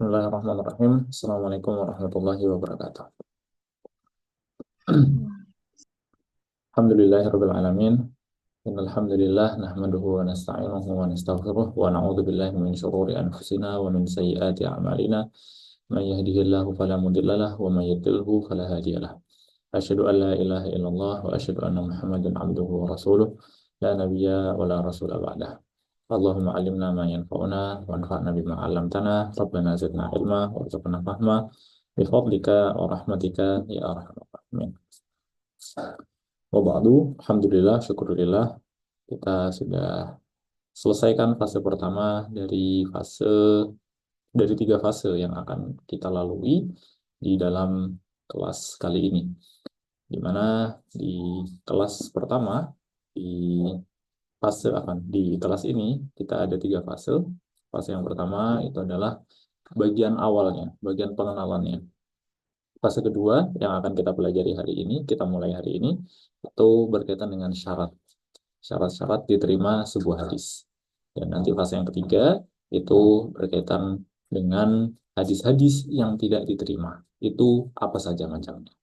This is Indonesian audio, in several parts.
Bismillahirrahmanirrahim. Assalamualaikum warahmatullahi wabarakatuh. Alhamdulillahirabbil alamin. Innal hamdalillah nahmaduhu wa nasta'inuhu wa nastaghfiruh wa na'udzu billahi min shururi anfusina wa min sayyiati a'malina. Man yahdihillahu fala mudilla lahu wa man yudlilhu fala hadiyalah. Asyhadu an la ilaha illallah wa asyhadu anna Muhammadan abduhu wa rasuluh. La nabiyya wa la rasula ba'dah. Allahumma alimna ma yanfa'una wa anfa'na bima 'allamtana. Rabbana zidna ilma warzuqna fahma. Bifadlika wa rahmatika ya arhamar rahimin. Wa ba'du, alhamdulillah, syukurillah, kita sudah selesaikan fase pertama dari tiga fase yang akan kita lalui di dalam kelas kali ini. Di mana di kelas pertama, di kelas ini kita ada tiga fase. Fase yang pertama itu adalah bagian awalnya, bagian pengenalannya. Fase kedua yang akan kita pelajari hari ini, kita mulai hari ini, itu berkaitan dengan syarat. Syarat-syarat diterima sebuah hadis. Dan nanti fase yang ketiga, itu berkaitan dengan hadis-hadis yang tidak diterima. Itu apa saja macamnya.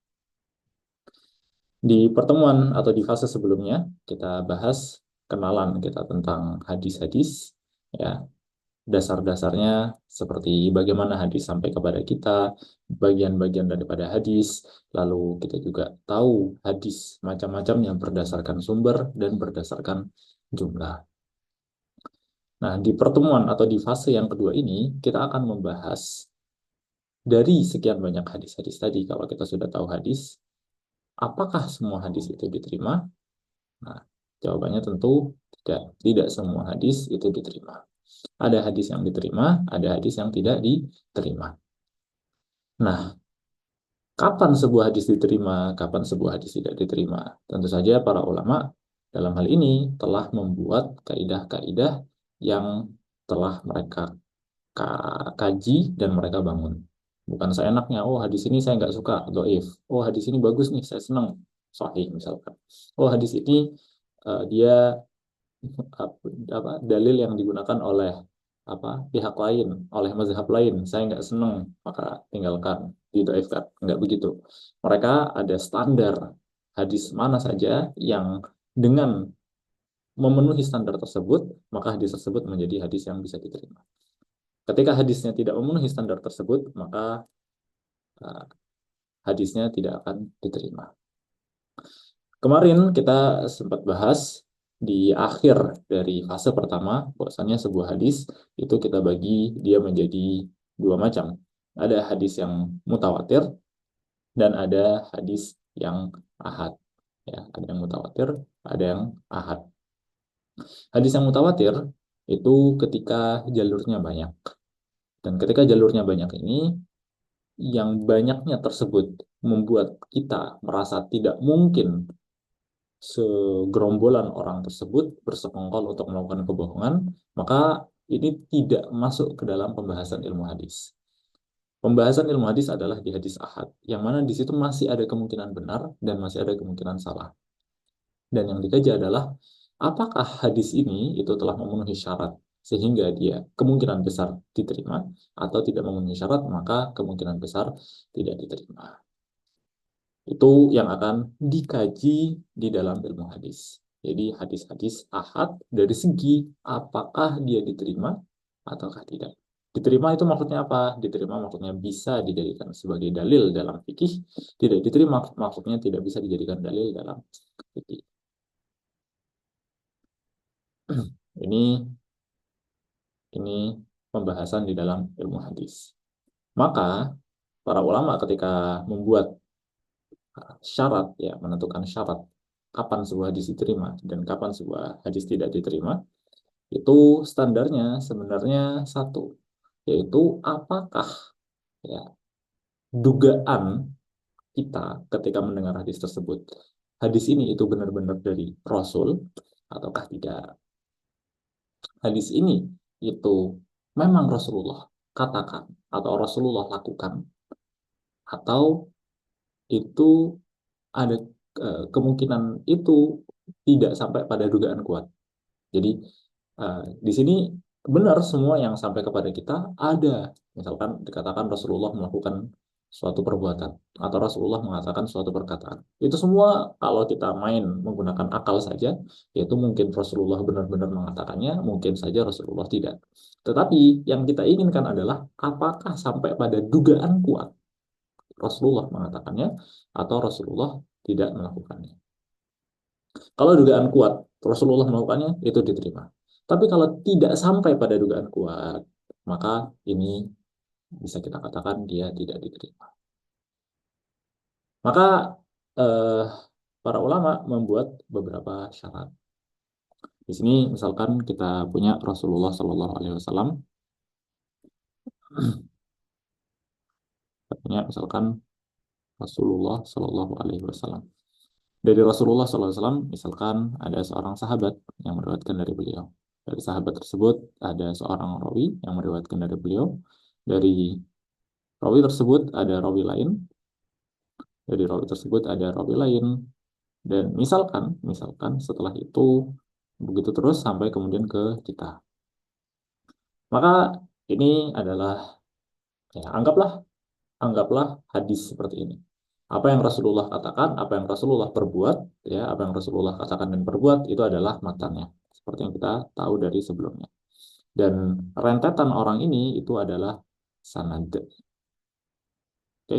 Di pertemuan atau di fase sebelumnya, kita bahas kenalan kita tentang hadis-hadis, ya, dasar-dasarnya seperti bagaimana hadis sampai kepada kita, bagian-bagian daripada hadis, lalu kita juga tahu hadis macam-macam yang berdasarkan sumber dan berdasarkan jumlah. Nah, di pertemuan atau di fase yang kedua ini, kita akan membahas dari sekian banyak hadis-hadis tadi, kalau kita sudah tahu hadis, apakah semua hadis itu diterima? Nah, jawabannya tentu tidak semua hadis itu diterima. Ada hadis yang diterima, ada hadis yang tidak diterima. Nah, kapan sebuah hadis diterima, kapan sebuah hadis tidak diterima? Tentu saja para ulama dalam hal ini telah membuat kaidah-kaidah yang telah mereka kaji dan mereka bangun. Bukan seenaknya, oh hadis ini saya nggak suka, dhaif. Oh hadis ini bagus nih, saya senang, sahih misalkan. Oh hadis ini dia dalil yang digunakan oleh pihak lain, oleh mazhab lain, saya nggak seneng, maka tinggalkan, didhaifkan. Nggak begitu. Mereka ada standar hadis mana saja yang dengan memenuhi standar tersebut, maka hadis tersebut menjadi hadis yang bisa diterima. Ketika hadisnya tidak memenuhi standar tersebut, maka hadisnya tidak akan diterima. Kemarin kita sempat bahas di akhir dari fase pertama, bahwasannya sebuah hadis itu kita bagi dia menjadi dua macam. Ada hadis yang mutawatir dan ada hadis yang ahad. Ya, ada yang mutawatir, ada yang ahad. Hadis yang mutawatir itu ketika jalurnya banyak. Dan ketika jalurnya banyak ini, yang banyaknya tersebut membuat kita merasa tidak mungkin segerombolan orang tersebut bersekongkol untuk melakukan kebohongan, maka ini tidak masuk ke dalam pembahasan ilmu hadis. Pembahasan ilmu hadis adalah di hadis ahad, yang mana di situ masih ada kemungkinan benar dan masih ada kemungkinan salah. Dan yang dikaji adalah apakah hadis ini itu telah memenuhi syarat sehingga dia kemungkinan besar diterima, atau tidak memenuhi syarat maka kemungkinan besar tidak diterima. Itu yang akan dikaji di dalam ilmu hadis. Jadi hadis-hadis ahad dari segi apakah dia diterima ataukah tidak. Diterima itu maksudnya apa? Diterima maksudnya bisa dijadikan sebagai dalil dalam fikih. Tidak diterima maksudnya tidak bisa dijadikan dalil dalam fikih. Ini pembahasan di dalam ilmu hadis. Maka para ulama ketika membuat syarat, ya, menentukan syarat kapan sebuah hadis diterima dan kapan sebuah hadis tidak diterima, itu standarnya sebenarnya satu, yaitu apakah, ya, dugaan kita ketika mendengar hadis tersebut, hadis ini itu benar-benar dari Rasul ataukah tidak. Hadis ini itu memang Rasulullah katakan atau Rasulullah lakukan, atau itu ada kemungkinan itu tidak sampai pada dugaan kuat. Jadi di sini benar semua yang sampai kepada kita ada. Misalkan dikatakan Rasulullah melakukan suatu perbuatan atau Rasulullah mengatakan suatu perkataan. Itu semua kalau kita main menggunakan akal saja, yaitu mungkin Rasulullah benar-benar mengatakannya, mungkin saja Rasulullah tidak. Tetapi yang kita inginkan adalah apakah sampai pada dugaan kuat Rasulullah mengatakannya atau Rasulullah tidak melakukannya. Kalau dugaan kuat Rasulullah melakukannya, itu diterima. Tapi kalau tidak sampai pada dugaan kuat, maka ini bisa kita katakan dia tidak diterima. Maka eh, para ulama membuat beberapa syarat. Di sini misalkan kita punya Rasulullah Shallallahu Alaihi Wasallam, punya misalkan Rasulullah Shallallahu Alaihi Wasallam. Dari Rasulullah SAW, misalkan ada seorang sahabat yang meriwayatkan dari beliau. Dari sahabat tersebut ada seorang rawi yang meriwayatkan dari beliau. Dari rawi tersebut ada rawi lain. Dari rawi tersebut ada rawi lain. Dan misalkan setelah itu begitu terus sampai kemudian ke kita. Maka ini adalah, ya, anggaplah hadis seperti ini. Apa yang Rasulullah katakan, apa yang Rasulullah perbuat, ya, apa yang Rasulullah katakan dan perbuat itu adalah matanya, seperti yang kita tahu dari sebelumnya. Dan rentetan orang ini itu adalah sanad. Oke.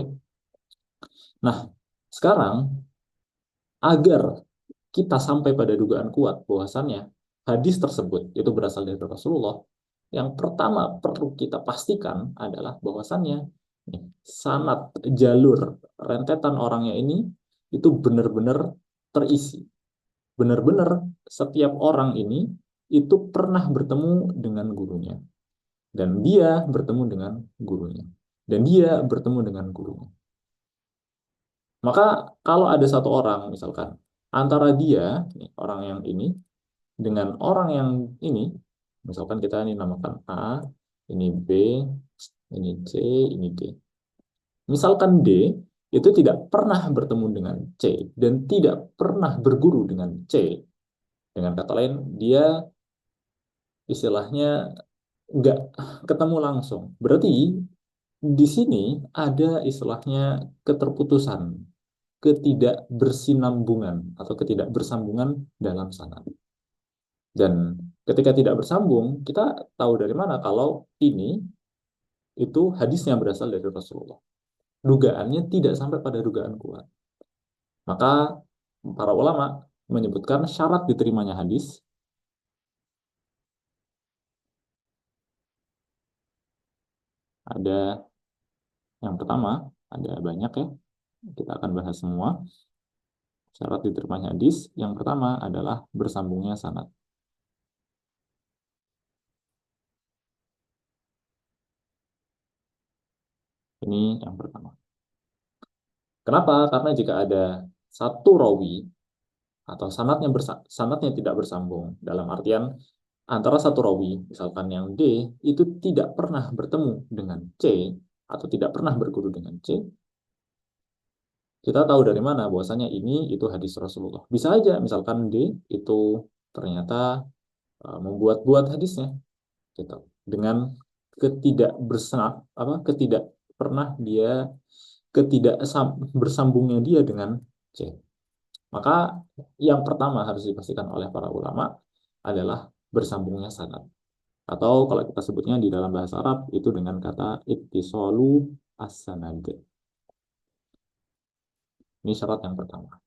Nah, sekarang agar kita sampai pada dugaan kuat bahwasannya hadis tersebut itu berasal dari Rasulullah, yang pertama perlu kita pastikan adalah bahwasannya sanad, jalur rentetan orangnya ini itu benar-benar terisi. Benar-benar setiap orang ini itu pernah bertemu dengan gurunya. Dan dia bertemu dengan gurunya. Dan dia bertemu dengan gurunya. Maka kalau ada satu orang misalkan, antara dia, orang yang ini, dengan orang yang ini, misalkan kita ini namakan A, ini B, ini C, ini D. Misalkan D itu tidak pernah bertemu dengan C dan tidak pernah berguru dengan C. Dengan kata lain, dia istilahnya nggak ketemu langsung. Berarti di sini ada istilahnya keterputusan, ketidakbersinambungan atau ketidakbersambungan dalam sanad. Dan ketika tidak bersambung, kita tahu dari mana kalau ini itu hadisnya berasal dari Rasulullah. Dugaannya tidak sampai pada dugaan kuat. Maka para ulama menyebutkan syarat diterimanya hadis ada, yang pertama, ada banyak ya, kita akan bahas semua. Syarat diterimanya hadis yang pertama adalah bersambungnya sanad. Ini yang pertama. Kenapa? Karena jika ada satu rawi atau sanadnya tidak bersambung, dalam artian antara satu rawi, misalkan yang D, itu tidak pernah bertemu dengan C atau tidak pernah berguru dengan C, kita tahu dari mana bahwasanya ini itu hadis Rasulullah. Bisa aja misalkan D itu ternyata membuat-buat hadisnya gitu dengan ketidak pernah dia ketidak bersambungnya dia dengan C. Maka yang pertama harus dipastikan oleh para ulama adalah bersambungnya sanad. Atau kalau kita sebutnya di dalam bahasa Arab itu dengan kata ittisalu as-sanad. Ini syarat yang pertama.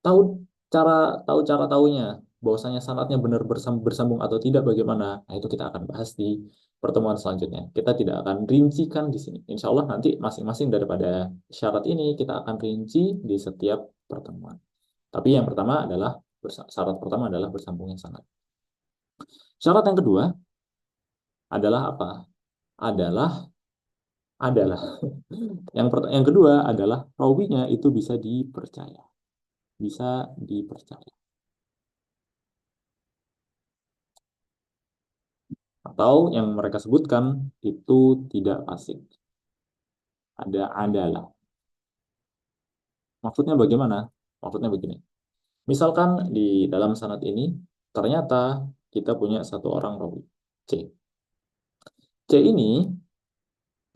Tahu tahu cara tahunya bahwasanya sanadnya benar bersambung atau tidak bagaimana? Nah, itu kita akan bahas di pertemuan selanjutnya. Kita tidak akan rincikan di sini. Insya Allah nanti masing-masing daripada syarat ini kita akan rinci di setiap pertemuan. Tapi yang pertama adalah syarat pertama adalah bersambungnya sanad. Syarat yang kedua adalah apa? Adalah adalah yang kedua adalah rawinya itu bisa dipercaya. Bisa dipercaya. Atau yang mereka sebutkan itu tidak fasik. Adalah. Maksudnya bagaimana? Maksudnya begini. Misalkan di dalam sanad ini ternyata kita punya satu orang rawi, C. C ini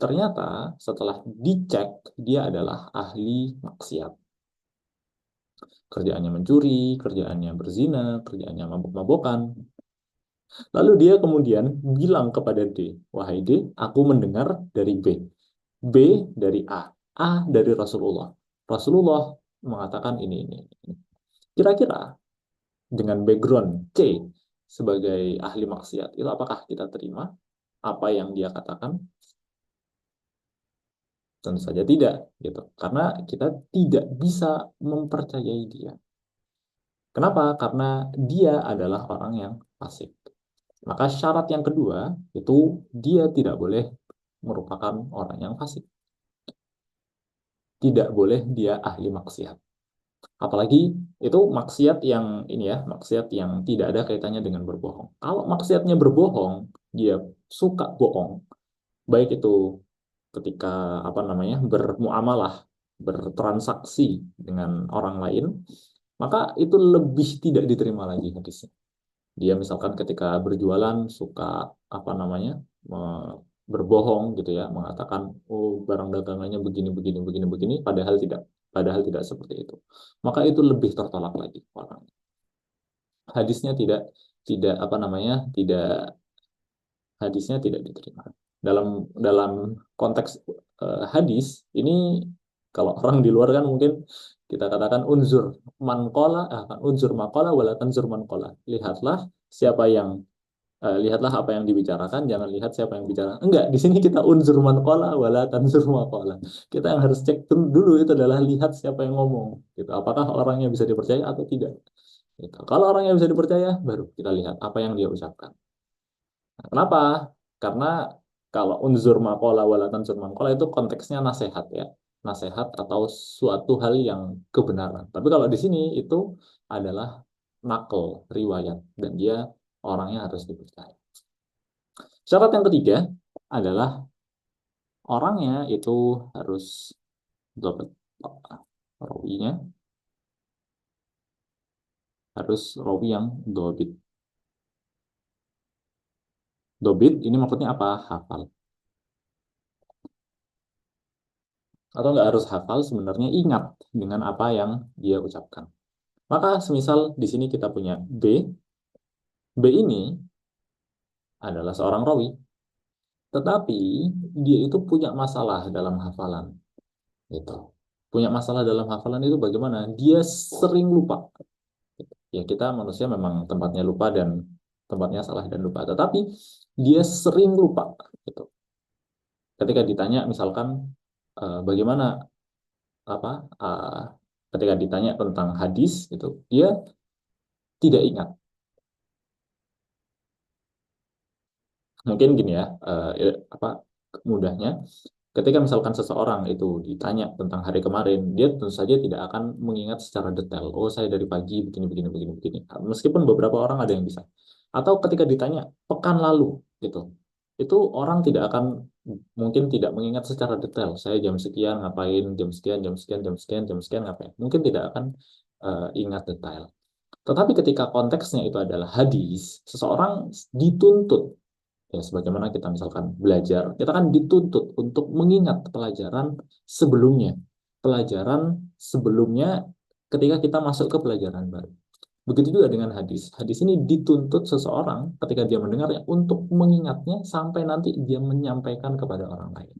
ternyata setelah dicek, dia adalah ahli maksiat. Kerjaannya mencuri, kerjaannya berzina, kerjaannya mabuk-mabukan. Lalu dia kemudian bilang kepada D, wahai D, aku mendengar dari B. B dari A dari Rasulullah. Rasulullah mengatakan ini. Kira-kira dengan background C sebagai ahli maksiat, itu apakah kita terima apa yang dia katakan? Tentu saja tidak, gitu. Karena kita tidak bisa mempercayai dia. Kenapa? Karena dia adalah orang yang fasik. Maka syarat yang kedua itu dia tidak boleh merupakan orang yang fasik. Tidak boleh dia ahli maksiat. Apalagi itu maksiat yang ini ya, maksiat yang tidak ada kaitannya dengan berbohong. Kalau maksiatnya berbohong, dia suka bohong, baik itu ketika apa namanya bermuamalah, bertransaksi dengan orang lain, maka itu lebih tidak diterima lagi hadisnya. Dia misalkan ketika berjualan suka apa namanya berbohong gitu ya, mengatakan oh barang dagangannya begini begini begini begini, padahal tidak seperti itu. Maka itu lebih tertolak lagi orang. Hadisnya tidak tidak apa namanya hadisnya tidak diterima. Dalam konteks hadis ini, kalau orang di luar kan mungkin kita katakan unzur mankola, unzur makola wala tanzur mankola. Lihatlah apa yang dibicarakan, jangan lihat siapa yang bicara. Enggak, di sini kita unzur mankola wala tanzur makola. Kita yang harus cek dulu itu adalah lihat siapa yang ngomong. Gitu. Apakah orangnya bisa dipercaya atau tidak. Gitu. Kalau orangnya bisa dipercaya, baru kita lihat apa yang dia ucapkan. Nah, kenapa? Karena kalau unzur makola walatan sur makola itu konteksnya nasihat ya, nasihat atau suatu hal yang kebenaran. Tapi kalau di sini itu adalah nakal riwayat dan dia orangnya harus dipercaya. Syarat yang ketiga adalah orangnya itu harus dapat rawinya harus rawi yang dobit. Dobit ini maksudnya apa? Hafal. Atau nggak harus hafal, sebenarnya ingat dengan apa yang dia ucapkan. Maka semisal di sini kita punya B, B ini adalah seorang rawi, tetapi dia itu punya masalah dalam hafalan. Gitu. Punya masalah dalam hafalan itu bagaimana? Dia sering lupa. Ya kita manusia memang tempatnya lupa dan tempatnya salah dan lupa, tetapi dia sering lupa. Gitu. Ketika ditanya misalkan bagaimana apa ketika ditanya tentang hadis itu dia tidak ingat. Mungkin gini ya, apa mudahnya ketika misalkan seseorang itu ditanya tentang hari kemarin, dia tentu saja tidak akan mengingat secara detail. Oh, saya dari pagi begini begini begini begini. Meskipun beberapa orang ada yang bisa. Atau ketika ditanya pekan lalu gitu. Itu orang tidak akan mungkin tidak mengingat secara detail. Saya jam sekian ngapain, jam sekian, jam sekian, jam sekian, jam sekian ngapain. Mungkin tidak akan ingat detail. Tetapi ketika konteksnya itu adalah hadis, seseorang dituntut ya sebagaimana kita misalkan belajar, kita kan dituntut untuk mengingat pelajaran sebelumnya ketika kita masuk ke pelajaran baru. Begitu juga dengan hadis. Hadis ini dituntut seseorang ketika dia mendengarnya untuk mengingatnya sampai nanti dia menyampaikan kepada orang lain.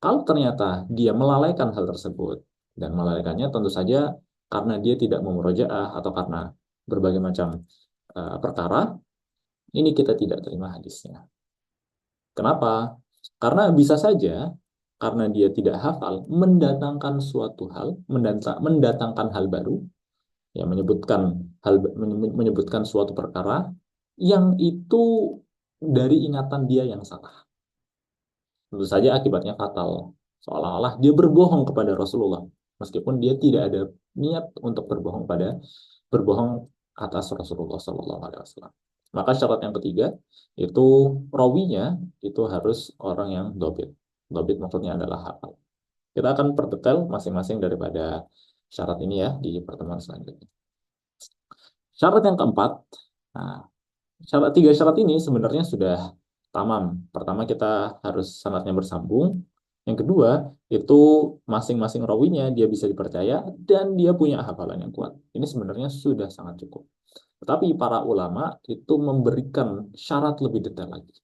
Kalau ternyata dia melalaikan hal tersebut, dan melalaikannya tentu saja karena dia tidak memurojaah atau karena berbagai macam perkara, ini kita tidak terima hadisnya. Kenapa? Karena bisa saja karena dia tidak hafal mendatangkan suatu hal, mendatangkan hal baru, ya menyebutkan suatu perkara yang itu dari ingatan dia yang salah. Tentu saja akibatnya fatal. Seolah-olah dia berbohong kepada Rasulullah, meskipun dia tidak ada niat untuk berbohong atas Rasulullah Shallallahu Alaihi Wasallam. Maka syarat yang ketiga itu rawinya itu harus orang yang dobit. Dobit maksudnya adalah hafal. Kita akan perdetail masing-masing daripada syarat ini ya di pertemuan selanjutnya. Syarat yang keempat, nah, Tiga syarat ini sebenarnya sudah tamam. Pertama, kita harus sanadnya bersambung. Yang kedua, itu masing-masing rawinya dia bisa dipercaya dan dia punya hafalan yang kuat. Ini sebenarnya sudah sangat cukup. Tetapi para ulama itu memberikan syarat lebih detail lagi.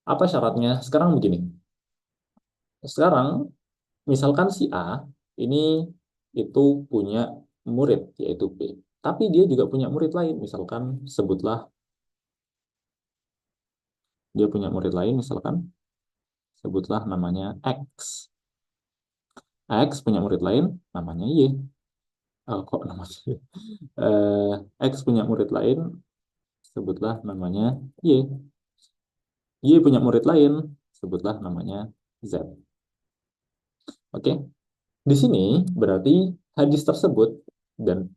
Apa syaratnya? Sekarang begini. Sekarang, misalkan si A ini itu punya murid, yaitu B. Tapi dia juga punya murid lain. Misalkan, dia punya murid lain, sebutlah namanya X. X punya murid lain, namanya Y. Kok namanya Y? X punya murid lain, sebutlah namanya Y. Y punya murid lain, sebutlah namanya Z. Oke, di sini berarti hadis tersebut dan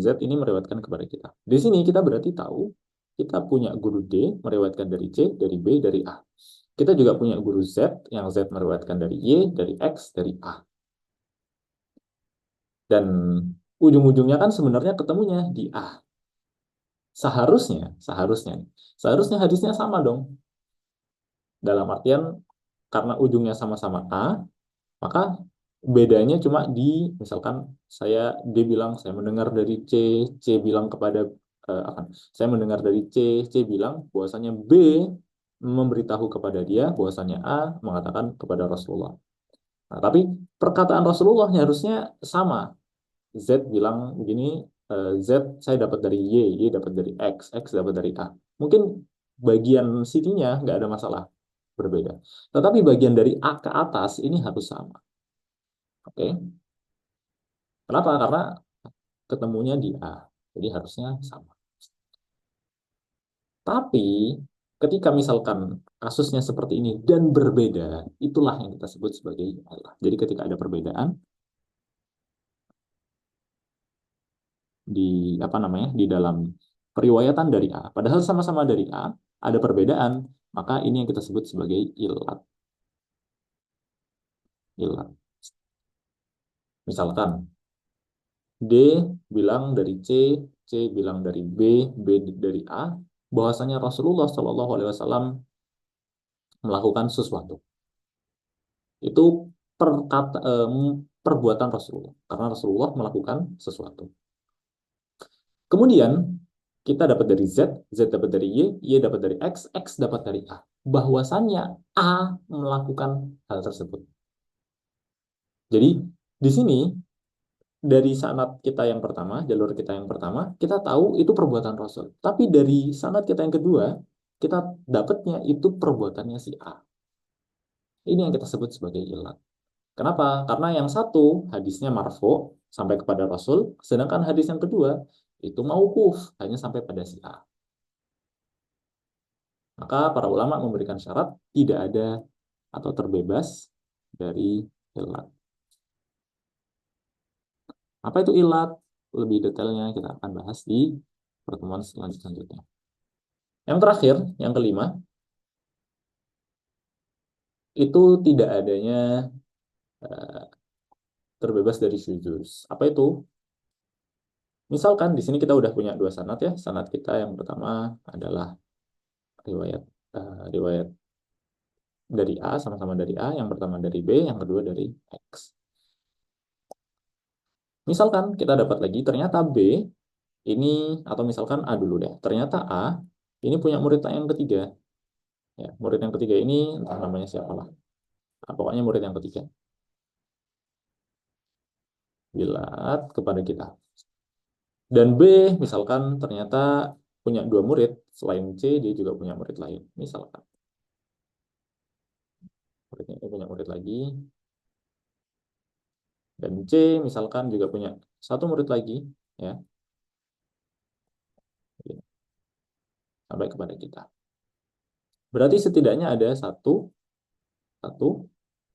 Z ini meriwayatkan kepada kita. Di sini kita berarti tahu kita punya guru D meriwayatkan dari C, dari B, dari A. Kita juga punya guru Z yang Z meriwayatkan dari Y, dari X, dari A. Dan ujung-ujungnya kan sebenarnya ketemunya di A. Seharusnya hadisnya sama dong. Dalam artian karena ujungnya sama-sama A, maka bedanya cuma di misalkan dia bilang saya mendengar dari C, C bilang kepada saya mendengar dari C, C bilang bahwasanya B memberitahu kepada dia bahwasanya A mengatakan kepada Rasulullah. Nah, tapi perkataan Rasulullah harusnya sama. Z bilang begini, Z saya dapat dari Y dapat dari X dapat dari A. Mungkin bagian sininya nggak ada masalah, berbeda. Tetapi bagian dari A ke atas ini harus sama. Oke, kenapa? Karena ketemunya di A, jadi harusnya sama. Tapi ketika misalkan kasusnya seperti ini dan berbeda, itulah yang kita sebut sebagai Allah. Jadi ketika ada perbedaan di apa namanya di dalam periwayatan dari A, padahal sama-sama dari A, ada perbedaan, maka ini yang kita sebut sebagai ilat. Ilat. Misalkan D bilang dari C bilang dari B dari A, bahwasanya Rasulullah Shallallahu Alaihi Wasallam melakukan sesuatu. Itu perbuatan Rasulullah, karena Rasulullah melakukan sesuatu. Kemudian kita dapat dari Z dapat dari Y dapat dari X dapat dari A. Bahwasannya A melakukan hal tersebut. Jadi di sini dari sanad kita yang pertama, jalur kita yang pertama, kita tahu itu perbuatan Rasul. Tapi dari sanad kita yang kedua, kita dapatnya itu perbuatannya si A. Ini yang kita sebut sebagai ilat. Kenapa? Karena yang satu hadisnya marfu sampai kepada Rasul, sedangkan hadis yang kedua itu mauquf hanya sampai pada si A. Maka para ulama memberikan syarat tidak ada atau terbebas dari ilat. Apa itu ilat? Lebih detailnya kita akan bahas di pertemuan selanjutnya. Yang terakhir, yang kelima, itu tidak adanya terbebas dari syuzuz. Apa itu? Misalkan di sini kita udah punya dua sanad ya. Sanad kita yang pertama adalah riwayat riwayat dari A, sama-sama dari A. Yang pertama dari B, yang kedua dari X. Misalkan kita dapat lagi ternyata B ini, atau misalkan A dulu deh. Ternyata A ini punya murid yang ketiga. Ya, murid yang ketiga ini entah namanya siapa lah. Nah, pokoknya murid yang ketiga. Bilat kepada kita. Dan B misalkan ternyata punya dua murid, selain C dia juga punya murid lain. Misalkan muridnya punya murid lagi, dan C misalkan juga punya satu murid lagi, ya, sampai kepada kita. Berarti setidaknya ada satu,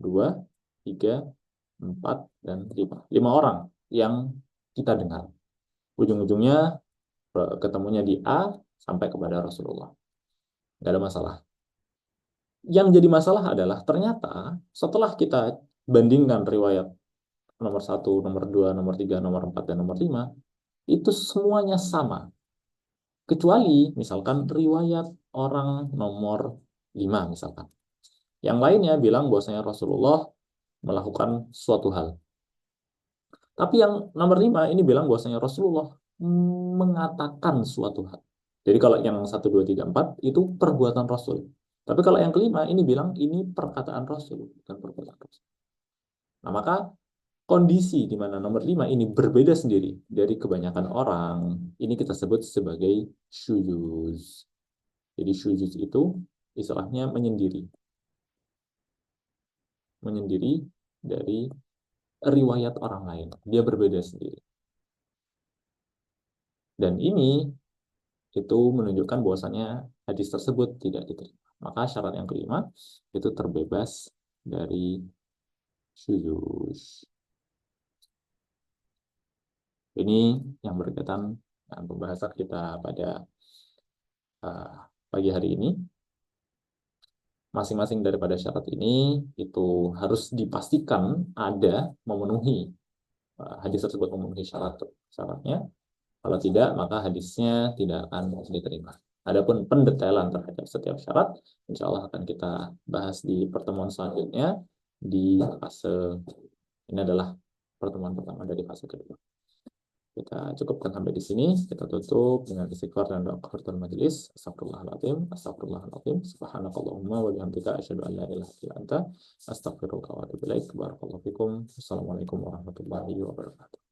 dua, tiga, empat, dan lima. 5 orang yang kita dengar. Ujung-ujungnya ketemunya di A sampai kepada Rasulullah. Nggak ada masalah. Yang jadi masalah adalah ternyata setelah kita bandingkan riwayat nomor 1, nomor 2, nomor 3, nomor 4, dan nomor 5, itu semuanya sama. Kecuali misalkan riwayat orang nomor 5 misalkan. Yang lainnya bilang bahwasanya Rasulullah melakukan suatu hal. Tapi yang nomor 5 ini bilang bahwasanya Rasulullah mengatakan suatu hal. Jadi kalau yang 1, 2, 3, 4 itu perbuatan Rasul. Tapi kalau yang kelima ini bilang ini perkataan Rasul, bukan perbuatan Rasul. Nah, maka kondisi di mana nomor 5 ini berbeda sendiri dari kebanyakan orang, ini kita sebut sebagai syuzuz. Jadi syuzuz itu istilahnya menyendiri. Menyendiri dari riwayat orang lain. Dia berbeda sendiri. Dan ini itu menunjukkan bahwasannya hadis tersebut tidak diterima. Maka syarat yang kelima itu terbebas dari syuzuz. Ini yang berkaitan dengan pembahasan kita pada pagi hari ini. Masing-masing daripada syarat ini itu harus dipastikan ada memenuhi hadis tersebut memenuhi syaratnya. Kalau tidak, maka hadisnya tidak akan diterima. Adapun pendetailan terhadap setiap syarat, insya Allah akan kita bahas di pertemuan selanjutnya di fase ini adalah pertemuan pertama dari fase kedua. Kita cukupkan sampai di sini. Kita tutup dengan istighfar dan doa kafaratul majelis. Astagfirullahaladzim. Astagfirullahaladzim. Subhanakallahumma wa bihamdika asyhadu an la ilaha illa anta astaghfiruka wa atubu ilaik. Barakallahu fikum. Assalamualaikum warahmatullahi wabarakatuh.